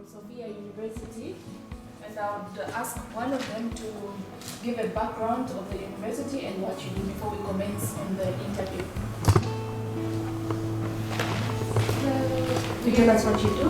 from Sophia University, and I would ask one of them to give a background of the university and what you do before we commence on the interview. So, you tell us what you do?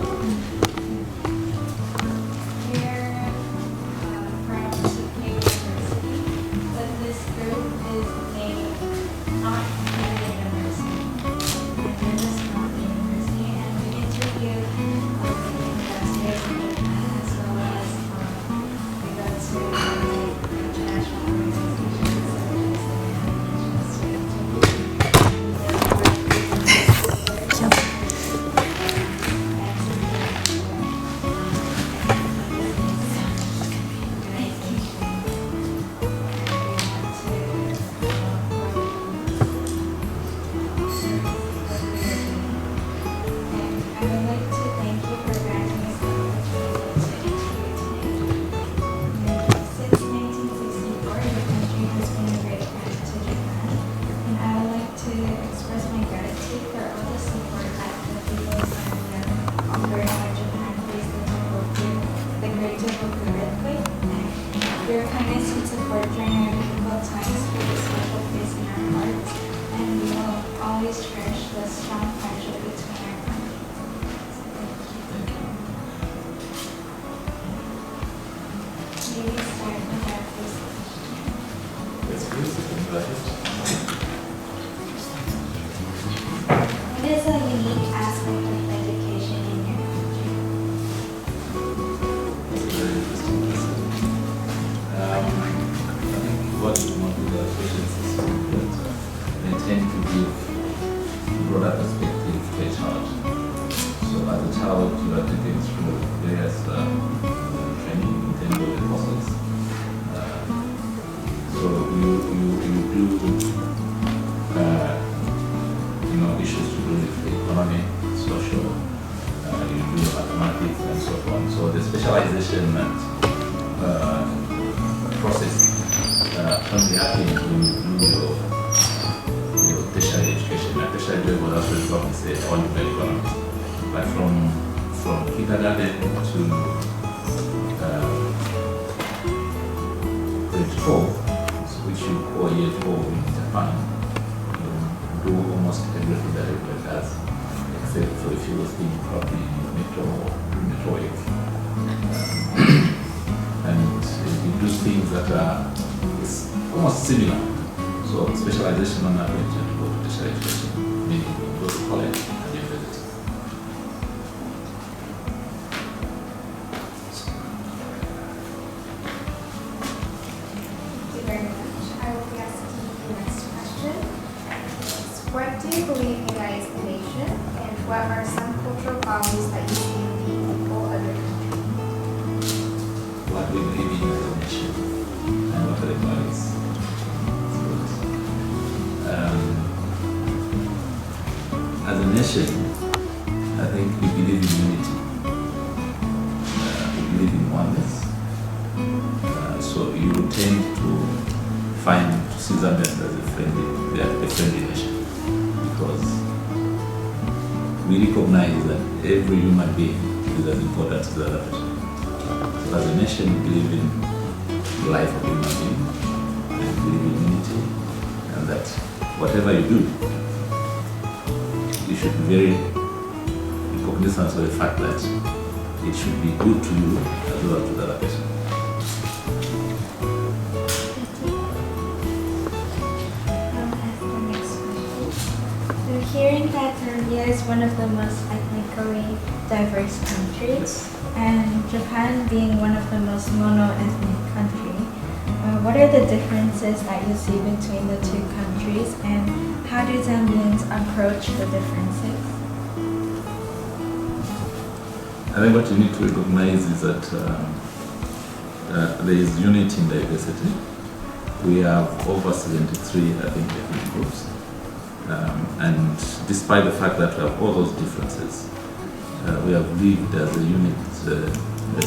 Your kindness and support during our difficult times hold a special place in our hearts, and we will always cherish the strong friendship between our countries. Maybe start with our first question. Yes, please. What is a unique aspect of education in your country? That's a very interesting question. I think what we want with our questions is that they tend to give broader perspective to a child. So as a child, you are taken through various training in terms of the process. So you do issues to do with the economy, social, you do mathematics and so on. So the specialization and process only happens when you do your tertiary education. At tertiary level, that's what you probably say on the economy. But from kindergarten to grade 4, which you call year 4 in Japan, do almost everything that everybody does, except for if you was being probably metroic. And you do things that are almost similar. So specialization on that way to go to tertiary education, meaning you go to college and university. Thank you very much. I will be asking the next question. What do you believe unites the nation, and what are some cultural values that you see in people other countries? What we believe in as a nation and what are the values. As a nation, I think we believe in unity. We believe in oneness. So you tend to see Zambia as a friendly nation, because we recognize that every human being is as important as the other person. So as a nation, we believe in the life of human being, and we believe in unity, and that whatever you do, you should be very cognizant of the fact that it should be good to you as well as to the other person. Hearing that Zambia is one of the most ethnically diverse countries, and Japan being one of the most mono-ethnic countries, what are the differences that you see between the two countries, and how do Zambians approach the differences? I think what you need to recognize is that there is unity in diversity. We have over 73, I think, ethnic groups. And despite the fact that we have all those differences, we have lived as a unit,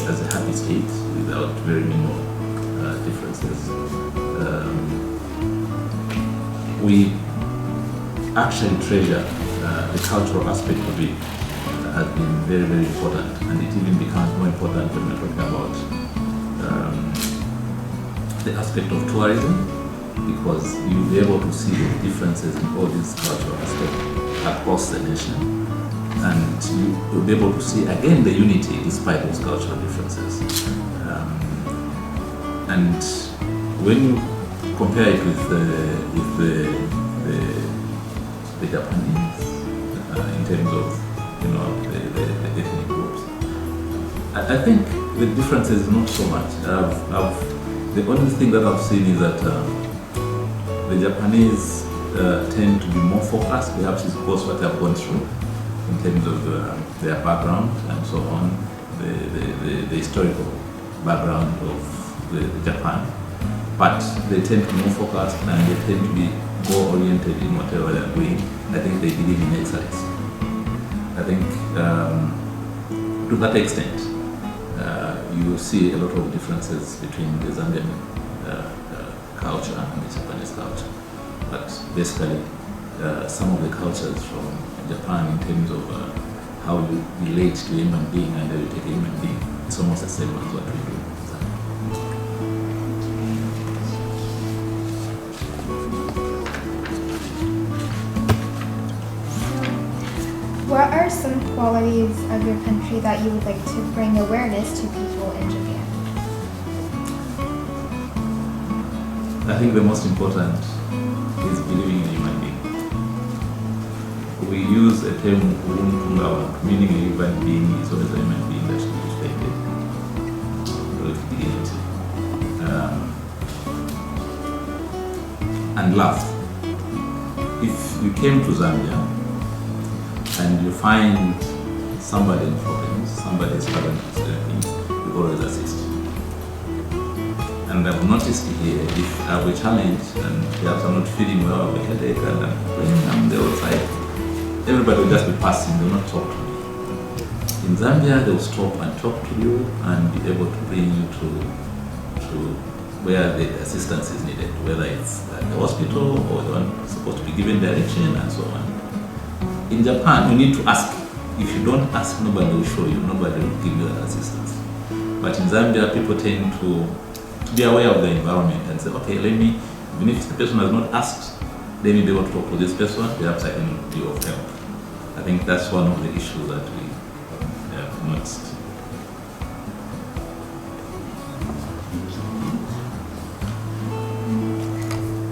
as a happy state without very minimal differences. We actually treasure the cultural aspect of it has been very, very important, and it even becomes more important when we're talking about the aspect of tourism, because you'll be able to see the differences in all these cultural aspects across the nation, and you'll be able to see again the unity despite those cultural differences. And when you compare it with the Japanese in terms of the ethnic groups, I think the difference is not so much. The only thing that I've seen is that the Japanese tend to be more focused, perhaps it's because what they've gone through in terms of their background and so on, the historical background of Japan. But they tend to be more focused and they tend to be more oriented in whatever they're doing. I think they believe in excellence. I think to that extent, you will see a lot of differences between the Zambian culture and the Japanese culture. But basically, some of the cultures from Japan in terms of how you relate to a human being and how you take a human being, it's almost the same as what we do. What are some qualities of your country that you would like to bring awareness to people in Japan? I think the most important is believing in a human being. We use a term, meaning a human being is always a human being that should be respected. And love. If you came to Zambia and you find somebody in problems, somebody is struggling with therapy, you always assist. And I've noticed here, if I have a challenge and perhaps I'm not feeling well, I have a headache and I'm complaining, I'm the outside, everybody will just be passing, they will not talk to me. In Zambia, they will stop and talk to you and be able to bring you to where the assistance is needed, whether it's at the hospital or the one supposed to be given direction and so on. In Japan, you need to ask. If you don't ask, nobody will show you, nobody will give you that assistance. But in Zambia, people tend to be aware of the environment and say, okay, let me, even if the person has not asked, let me be able to talk to this person, perhaps I can be of help. I think that's one of the issues that we have noticed.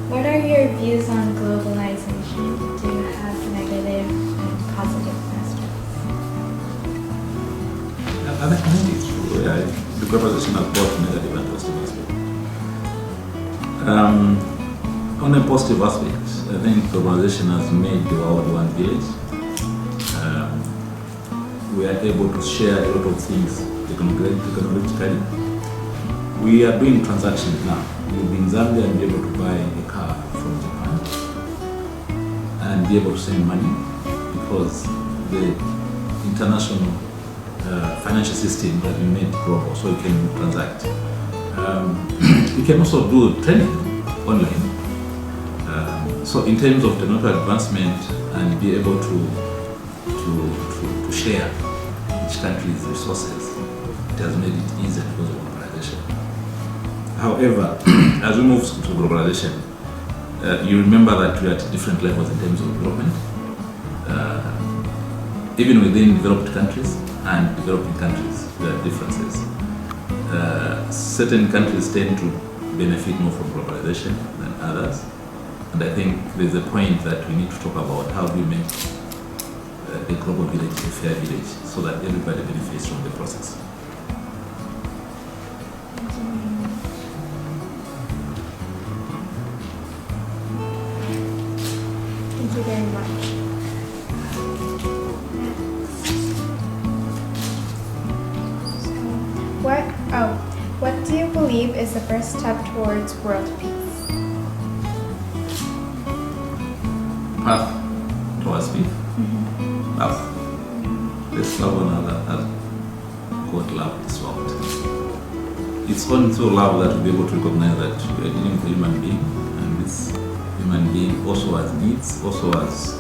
What are your views on globalization? Do you have negative and positive aspects? I think it's true. The globalization has both negative and positive aspects. On a positive aspect, I think globalization has made the world one village. We are able to share a lot of things economically. We are doing transactions now. You'll be in Zambia and be able to buy a car from Japan and be able to send money because the international financial system has been made global, so you can transact. You can also do trading online. So in terms of technological advancement and be able to share each country's resources, it has made it easier because of globalization. However, as we move to globalization, you remember that we are at different levels in terms of development, even within developed countries and developing countries, there are differences. Certain countries tend to benefit more from globalization than others, and I think there's a point that we need to talk about how do we make the global village a fair village so that everybody benefits from the process. Thank you very much. What do you believe is the first step towards world peace? Path towards peace. Love. Let's love one another as God loved this world. It's only through love that we'll be able to recognize that we are dealing with a human being, and this human being also has needs, also has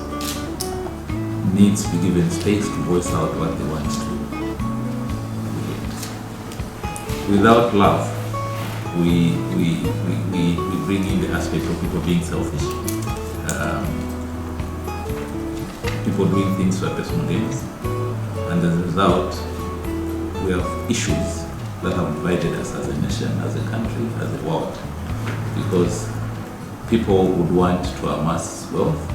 needs to be given space to voice out what they want to do. Without love, we bring in the aspect of people being selfish, people doing things for personal gains, and as a result, we have issues that have divided us as a nation, as a country, as a world, because people would want to amass wealth,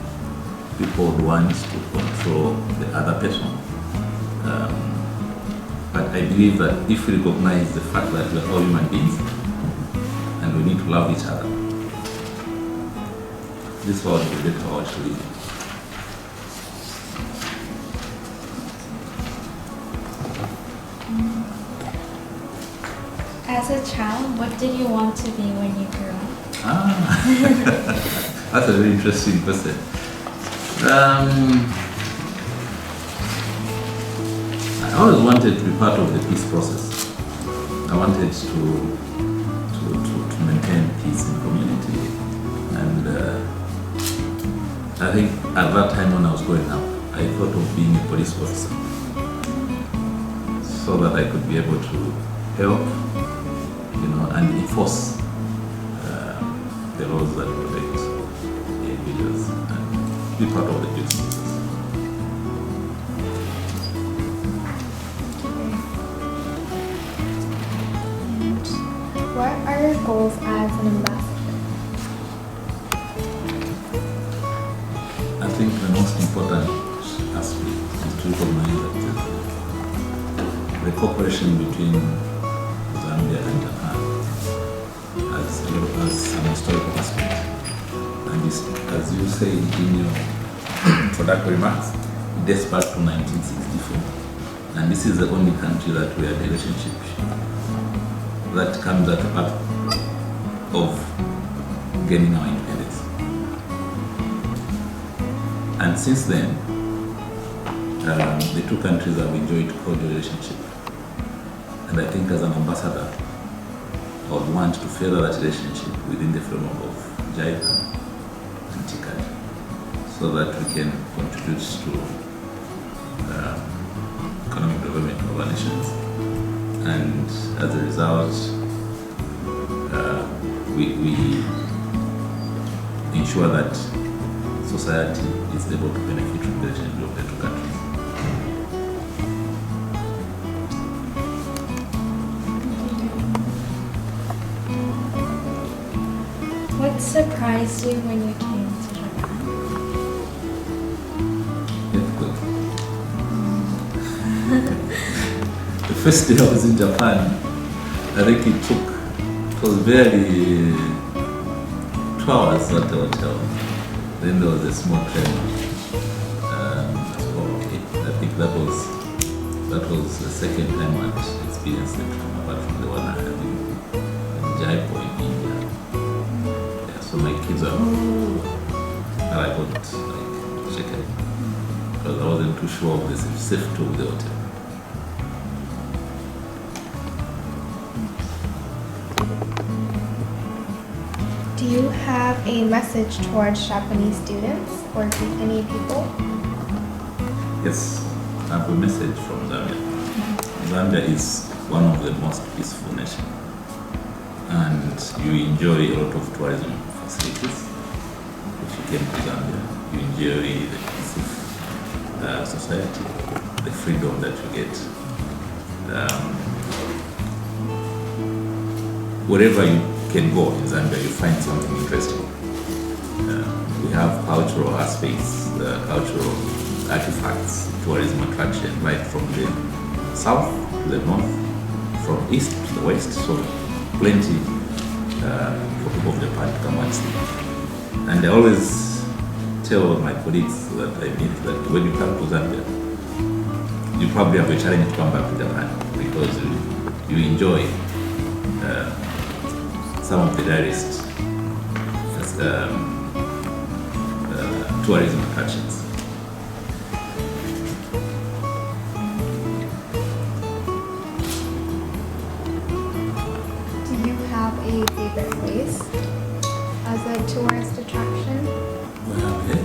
people would want to control the other person. But I believe that if we recognize the fact that we are all human beings and we need to love each other, this world will be a better world to live in. As a child, what did you want to be when you grew up? That's a very interesting question. I always wanted to be part of the peace process. I wanted to maintain peace in community, and I think at that time when I was growing up, I thought of being a police officer, so that I could be able to help, and enforce the laws that protect individuals and be part of the peace process. What are your goals as an ambassador? I think the most important aspect is to recognize that the cooperation between Zambia and Japan has an historical aspect. And this, as you say in your introductory remarks, it dates back to 1964. And this is the only country that we have a relationship that comes at the part of gaining our independence. And since then, the two countries have enjoyed cordial relationship. And I think as an ambassador, I would want to further that relationship within the framework of JICA and TICAD, so that we can contribute to economic development of our nations. And as a result, we ensure that society is able to benefit from the relationship of the two countries. What surprised you when you came to Japan? Earthquake. The first day I was in Japan, I think it was barely 2 hours at the hotel. Then there was a small tremor. I think that was the second time I'd experienced the tremor, apart from the one I had in Jaipur in India. Yeah, so my kids are, and I got shaken because I wasn't too sure of the safety of the hotel. Do you have a message towards Japanese students or to any people? Yes, I have a message from Zambia. Zambia is one of the most peaceful nations, and you enjoy a lot of tourism facilities. If you came to Zambia, you enjoy the peaceful society, the freedom that you get. Wherever you can go in Zambia, you find something interesting. We have cultural aspects, cultural artifacts, tourism attraction, right from the south to the north, from east to the west, so plenty for people of Japan to come and see. And I always tell my colleagues that I meet that when you come to Zambia, you probably have a challenge to come back to Japan because you enjoy some of the direst tourism attractions. Do you have a favorite place as a tourist attraction? Well, okay.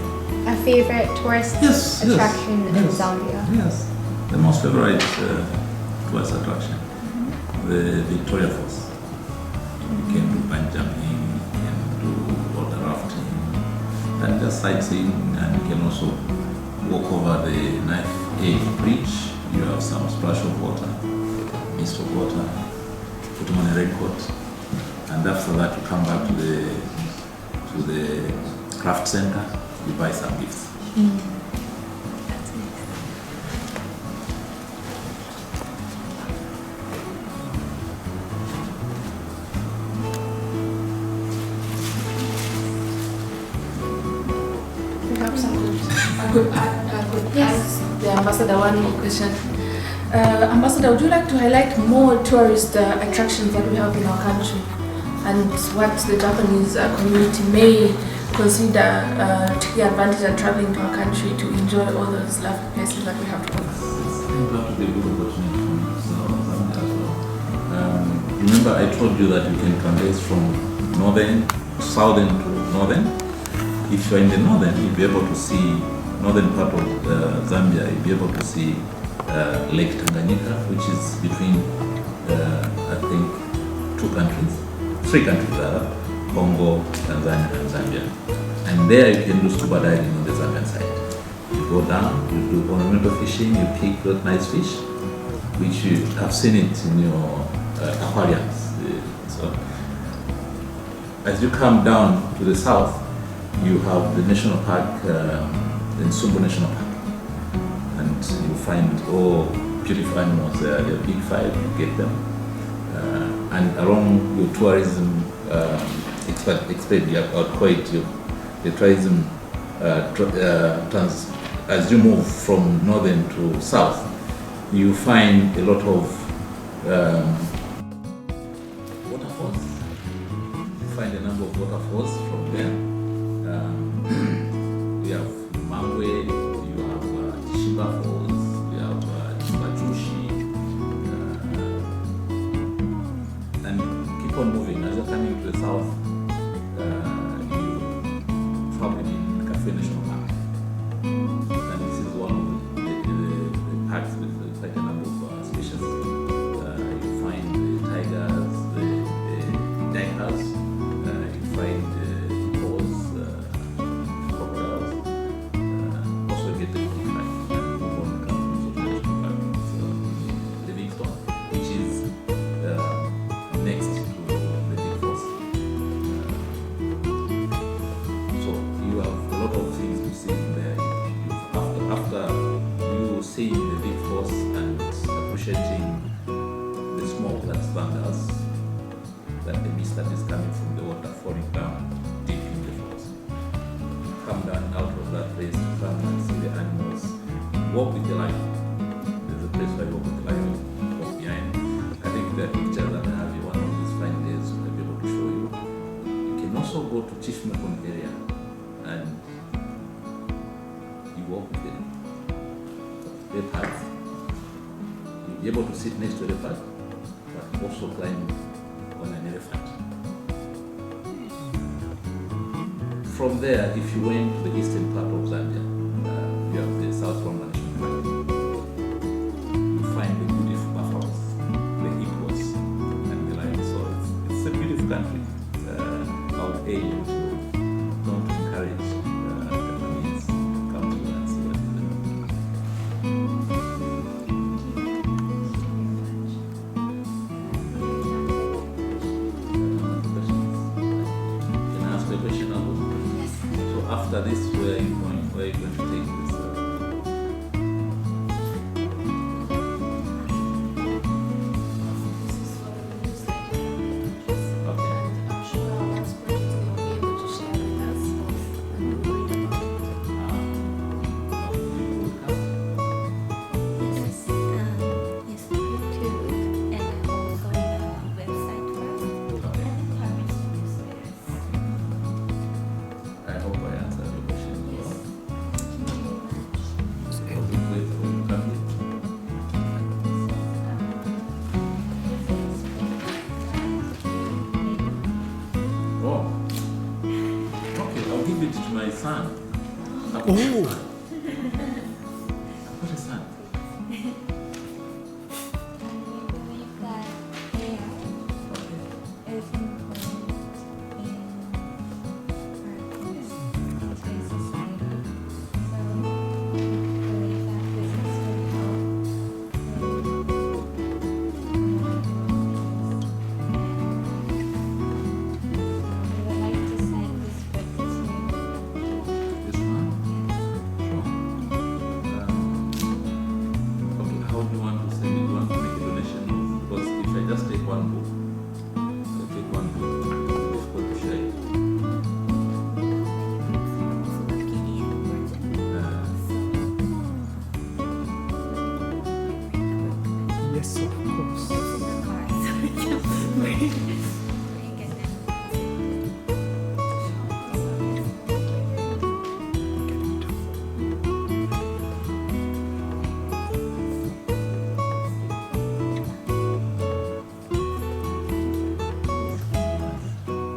A favorite tourist attraction in Zambia? Yes, the most favorite tourist attraction, the Victoria Falls. You can do bungee jumping, you can do water rafting, and just sightseeing, and you can also walk over the knife edge bridge. You have some splash of water, mist of water, put them on a raincoat, and after that you come back to the craft center, you buy some gifts. That's nice. Perhaps I could ask the ambassador one more question. Ambassador, would you like to highlight more tourist attractions that we have in our country and what the Japanese community may consider taking advantage and traveling to our country to enjoy all those lovely places that we have to offer? It's going to be a good opportunity for me. So, Zambia as well. Remember, I told you that you can traverse from southern to northern. If you're in the northern, you'll be able to see northern part of Zambia. You'll be able to see Lake Tanganyika, which is between, I think, three countries rather, Congo, Tanzania, and Zambia. And there you can do scuba diving on the Zambian side. You go down, you do ornamental fishing, you pick those nice fish, which you have seen it in your aquariums. So, as you come down to the south, you have the national park, the Nsumbu National Park, and you find all beautiful animals there. They're big five, you get them. And along your tourism the tourism as you move from northern to south, you find a lot of waterfalls. You find a number of waterfalls from there. We have Mangwe, you have Shiba Falls, we have Bajushi, and keep on moving. As you're coming to the south, you probably in Cafe National Park. And this is one of the parks with quite a number of species. You find the tigers, the daikers, you find hippos, crocodiles, also get the big five and move on down to the national park. So, Livingstone, which is next to the big falls. So you have a lot of things to see there. After you seeing the big falls and appreciating the smoke that thunders, that the mist that is coming from the water falling down deep in the falls. Come down out of that place, come and see the animals, walk with the lion. There's a place where you walk with the lion, walk behind. I think the pictures that I have here, one of these fine days, I'll be able to show you. You can also go to Chief Mekon area and you walk with the leopards. You'll be able to sit next to a leopard, but also climb on an elephant. From there, if you went to the eastern part of Zambia, you have the South Rwanda National Park. You find the beautiful buffaloes, the hippos, and the lions. So it's a beautiful country. I would urge you to don't encourage Japanese to come to and see what is there. Can I ask a question now? Yes. So after this, where are you going? Where are you going to take this? Okay. I'm sure our last project they will be able to share with us and we'll read about it. Yes, yes, YouTube and also the website for parents and users. I hope I answered your question as well. I've got a son. I believe that AI is important in our today's society. So we believe that physics will help we would like to send this book to This one? Sure. Okay, how do you want to send it? Do you want to make a donation? Because if I just take one book, it's difficult to share it. Yes, of course.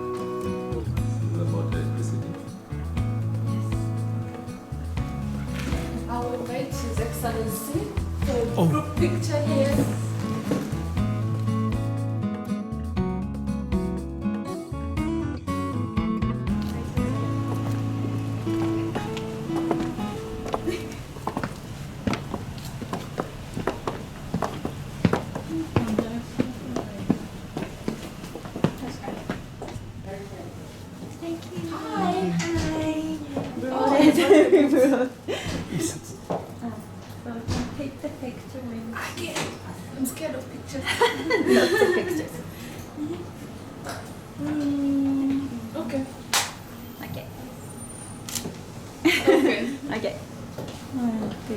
It's about electricity. I will invite His Excellency for a Oh. group picture here. Take the picture with I can't. I'm scared of pictures. lots of pictures. Okay. Okay. Okay. Okay. 1, 2.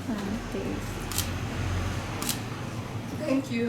1, 2. Thank you.